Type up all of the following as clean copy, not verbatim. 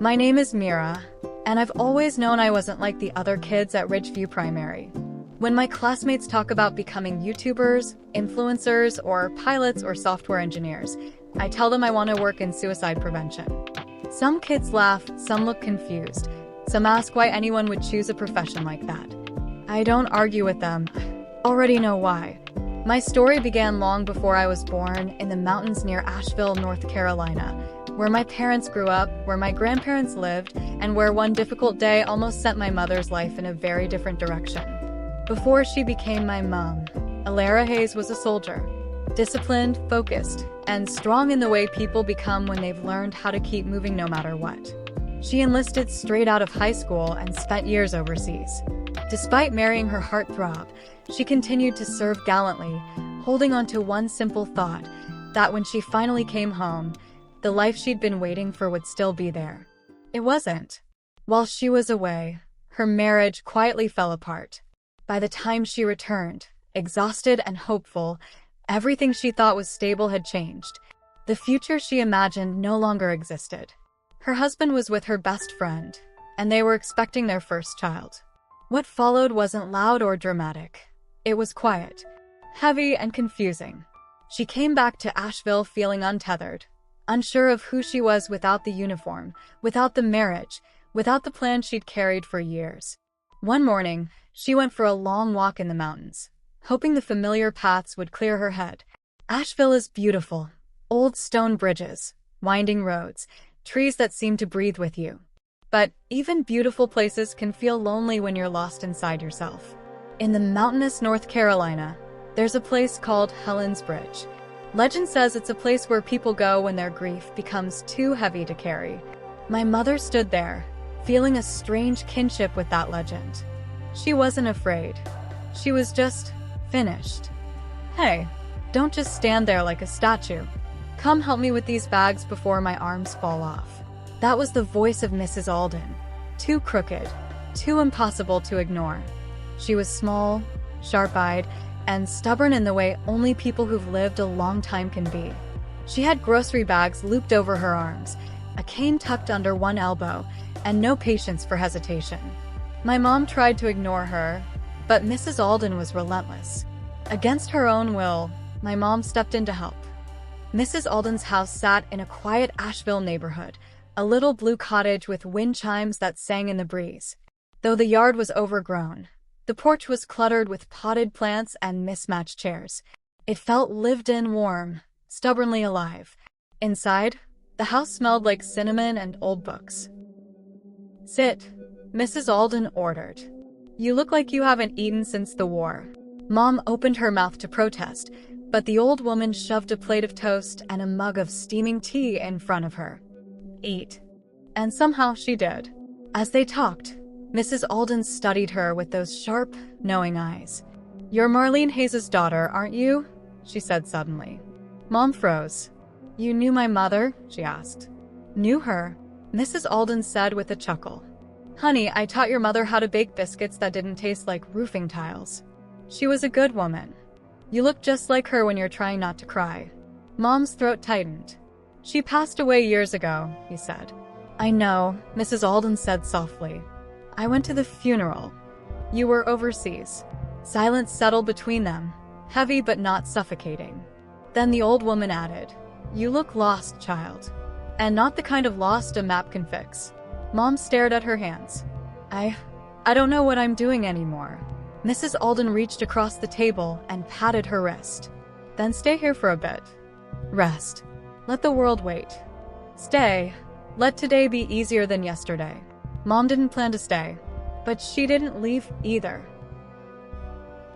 My name is Mira, and I've always known I wasn't like the other kids at Ridgeview Primary. When my classmates talk about becoming YouTubers, influencers, or pilots or software engineers, I tell them I want to work in suicide prevention. Some kids laugh, some look confused, some ask why anyone would choose a profession like that. I don't argue with them. Already know why. My story began long before I was born, in the mountains near Asheville, North Carolina, where my parents grew up, where my grandparents lived, and where one difficult day almost sent my mother's life in a very different direction. Before she became my mom, Alara Hayes was a soldier, disciplined, focused, and strong in the way people become when they've learned how to keep moving no matter what. She enlisted straight out of high school and spent years overseas. Despite marrying her heartthrob, she continued to serve gallantly, holding on to one simple thought, that when she finally came home, the life she'd been waiting for would still be there. It wasn't. While she was away, her marriage quietly fell apart. By the time she returned, exhausted and hopeful, everything she thought was stable had changed. The future she imagined no longer existed. Her husband was with her best friend, and they were expecting their first child. What followed wasn't loud or dramatic. It was quiet, heavy, and confusing. She came back to Asheville feeling untethered, unsure of who she was without the uniform, without the marriage, without the plan she'd carried for years. One morning, she went for a long walk in the mountains, hoping the familiar paths would clear her head. Asheville is beautiful. Old stone bridges, winding roads, trees that seem to breathe with you. But even beautiful places can feel lonely when you're lost inside yourself. In the mountainous North Carolina, there's a place called Helen's Bridge. Legend says it's a place where people go when their grief becomes too heavy to carry. My mother stood there, feeling a strange kinship with that legend. She wasn't afraid. She was just finished. Hey, don't just stand there like a statue. Come help me with these bags before my arms fall off. That was the voice of Mrs. Alden. Too crooked, too impossible to ignore. She was small, sharp-eyed, and stubborn in the way only people who've lived a long time can be. She had grocery bags looped over her arms, a cane tucked under one elbow, and no patience for hesitation. My mom tried to ignore her, but Mrs. Alden was relentless. Against her own will, my mom stepped in to help. Mrs. Alden's house sat in a quiet Asheville neighborhood, a little blue cottage with wind chimes that sang in the breeze. Though the yard was overgrown, the porch was cluttered with potted plants and mismatched chairs. It felt lived-in, warm, stubbornly alive. Inside, the house smelled like cinnamon and old books. "Sit," Mrs. Alden ordered. "You look like you haven't eaten since the war." Mom opened her mouth to protest, but the old woman shoved a plate of toast and a mug of steaming tea in front of her. "Eat." And somehow she did. As they talked, Mrs. Alden studied her with those sharp, knowing eyes. "You're Marlene Hayes' daughter, aren't you?" she said suddenly. Mom froze. "You knew my mother?" she asked. "Knew her," Mrs. Alden said with a chuckle. "Honey, I taught your mother how to bake biscuits that didn't taste like roofing tiles. She was a good woman. You look just like her when you're trying not to cry." Mom's throat tightened. "She passed away years ago," he said. "I know," Mrs. Alden said softly. "I went to the funeral. You were overseas." Silence settled between them, heavy but not suffocating. Then the old woman added, "You look lost, child. And not the kind of lost a map can fix." Mom stared at her hands. I don't know what I'm doing anymore." Mrs. Alden reached across the table and patted her wrist. "Then stay here for a bit. Rest. Let the world wait. Stay. Let today be easier than yesterday." Mom didn't plan to stay, but she didn't leave either.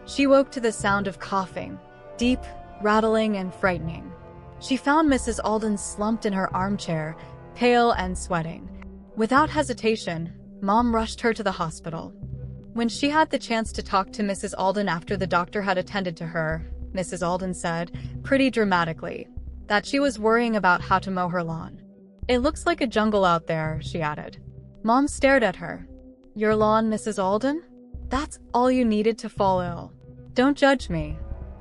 She woke to the sound of coughing, deep, rattling, and frightening. She found Mrs. Alden slumped in her armchair, pale and sweating. Without hesitation, Mom rushed her to the hospital. When she had the chance to talk to Mrs. Alden after the doctor had attended to her, Mrs. Alden said, pretty dramatically, that she was worrying about how to mow her lawn. "It looks like a jungle out there," she added. Mom stared at her. "Your lawn, Mrs. Alden? That's all you needed to fall ill. Don't judge me.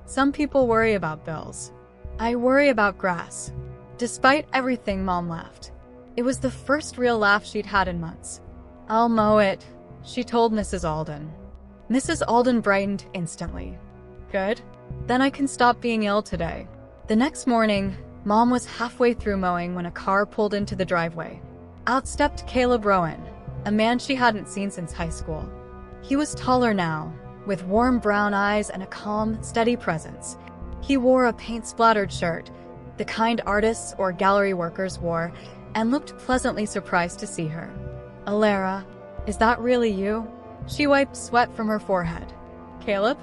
Some people worry about bills. I worry about grass." Despite everything, Mom laughed. It was the first real laugh she'd had in months. "I'll mow it," she told Mrs. Alden. Mrs. Alden brightened instantly. "Good. Then I can stop being ill today." The next morning, Mom was halfway through mowing when a car pulled into the driveway. Out stepped Caleb Rowan, a man she hadn't seen since high school. He was taller now, with warm brown eyes and a calm, steady presence. He wore a paint-splattered shirt, the kind artists or gallery workers wore, and looked pleasantly surprised to see her. "Alara, is that really you?" She wiped sweat from her forehead. "Caleb?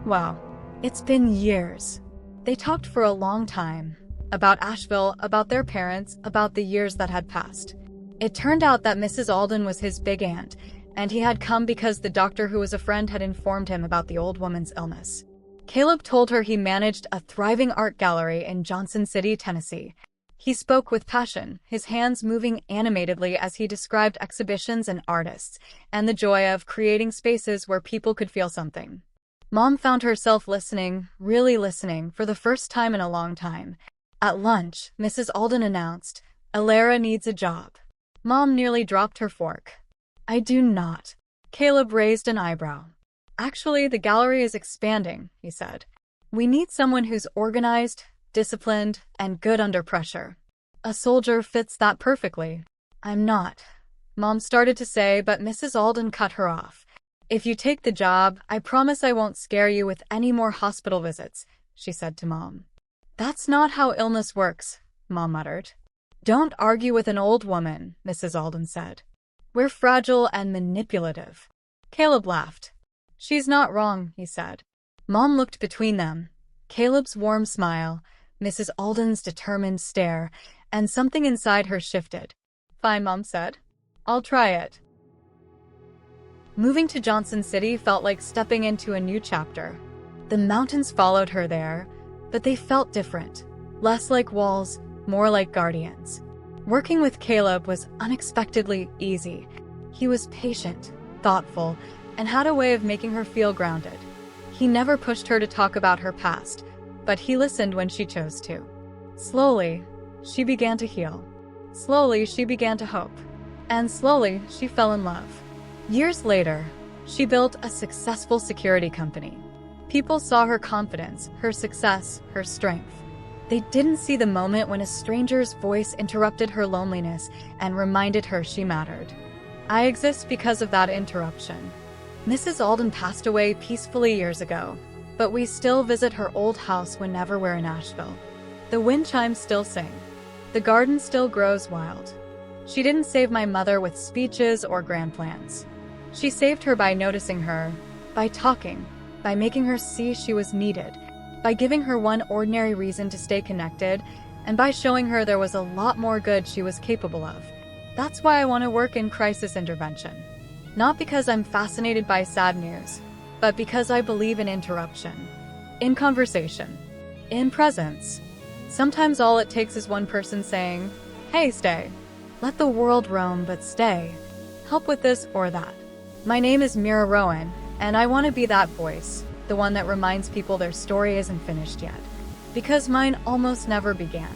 Wow, it's been years." They talked for a long time, about Asheville, about their parents, about the years that had passed. It turned out that Mrs. Alden was his big aunt, and he had come because the doctor who was a friend had informed him about the old woman's illness. Caleb told her he managed a thriving art gallery in Johnson City, Tennessee. He spoke with passion, his hands moving animatedly as he described exhibitions and artists, and the joy of creating spaces where people could feel something. Mom found herself listening, really listening, for the first time in a long time. At lunch, Mrs. Alden announced, "Alara needs a job." Mom nearly dropped her fork. "I do not." Caleb raised an eyebrow. "Actually, the gallery is expanding," he said. "We need someone who's organized, disciplined, and good under pressure. A soldier fits that perfectly." "I'm not," Mom started to say, but Mrs. Alden cut her off. "If you take the job, I promise I won't scare you with any more hospital visits," she said to Mom. "That's not how illness works," Mom muttered. "Don't argue with an old woman," Mrs. Alden said. "We're fragile and manipulative." Caleb laughed. "She's not wrong," he said. Mom looked between them. Caleb's warm smile, Mrs. Alden's determined stare, and something inside her shifted. "Fine," Mom said. "I'll try it." Moving to Johnson City felt like stepping into a new chapter. The mountains followed her there, but they felt different. Less like walls, more like guardians. Working with Caleb was unexpectedly easy. He was patient, thoughtful, and had a way of making her feel grounded. He never pushed her to talk about her past, but he listened when she chose to. Slowly, she began to heal. Slowly, she began to hope. And slowly, she fell in love. Years later, she built a successful security company. People saw her confidence, her success, her strength. They didn't see the moment when a stranger's voice interrupted her loneliness and reminded her she mattered. I exist because of that interruption. Mrs. Alden passed away peacefully years ago, but we still visit her old house whenever we're in Asheville. The wind chimes still sing. The garden still grows wild. She didn't save my mother with speeches or grand plans. She saved her by noticing her, by talking, by making her see she was needed, by giving her one ordinary reason to stay connected, and by showing her there was a lot more good she was capable of. That's why I want to work in crisis intervention. Not because I'm fascinated by sad news, but because I believe in interruption, in conversation, in presence. Sometimes all it takes is one person saying, "Hey, stay. Let the world roam, but stay. Help with this or that." My name is Mira Rowan, and I want to be that voice, the one that reminds people their story isn't finished yet. Because mine almost never began.